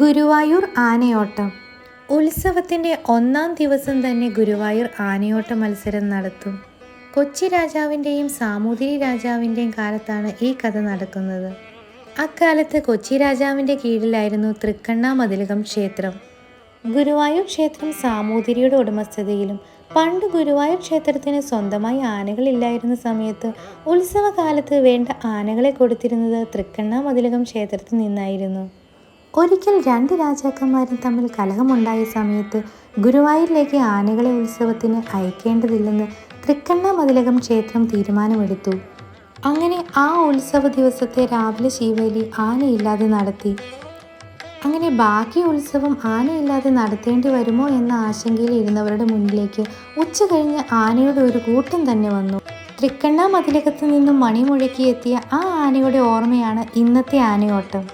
ഗുരുവായൂർ ആനയോട്ടം. ഉത്സവത്തിൻ്റെ ഒന്നാം ദിവസം തന്നെ ഗുരുവായൂർ ആനയോട്ട മത്സരം നടത്തും. കൊച്ചി രാജാവിൻ്റെയും സാമൂതിരി രാജാവിൻ്റെയും കാലത്താണ് ഈ കഥ നടക്കുന്നത്. അക്കാലത്ത് കൊച്ചി രാജാവിൻ്റെ കീഴിലായിരുന്നു തൃക്കണ്ണാമതിലകം ക്ഷേത്രം. ഗുരുവായൂർ ക്ഷേത്രം സാമൂതിരിയുടെ ഉടമസ്ഥതയിലും. പണ്ട് ഗുരുവായൂർ ക്ഷേത്രത്തിന് സ്വന്തമായി ആനകളില്ലായിരുന്ന സമയത്ത് ഉത്സവകാലത്ത് വേണ്ട ആനകളെ കൊടുത്തിരുന്നത് തൃക്കണ്ണാമതിലകം ക്ഷേത്രത്തിൽ നിന്നായിരുന്നു. ഒരിക്കൽ രണ്ട് രാജാക്കന്മാരും തമ്മിൽ കലഹമുണ്ടായ സമയത്ത് ഗുരുവായൂരിലേക്ക് ആനകളെ ഉത്സവത്തിന് അയക്കേണ്ടതില്ലെന്ന് തൃക്കണ്ണാമതിലകം ക്ഷേത്രം തീരുമാനമെടുത്തു. അങ്ങനെ ആ ഉത്സവ ദിവസത്തെ രാവിലെ ശീവേലി ആനയില്ലാതെ നടത്തി. അങ്ങനെ ബാക്കി ഉത്സവം ആനയില്ലാതെ നടത്തേണ്ടി വരുമോ എന്ന ആശങ്കയിൽ ഇരുന്നവരുടെ മുന്നിലേക്ക് ഉച്ച കഴിഞ്ഞ് ആനയുടെ ഒരു കൂട്ടം തന്നെ വന്നു. തൃക്കണ്ണാമതിലകത്ത് നിന്നും മണിമുഴക്കി എത്തിയ ആ ആനയുടെ ഓർമ്മയാണ് ഇന്നത്തെ ആനയോട്ടം.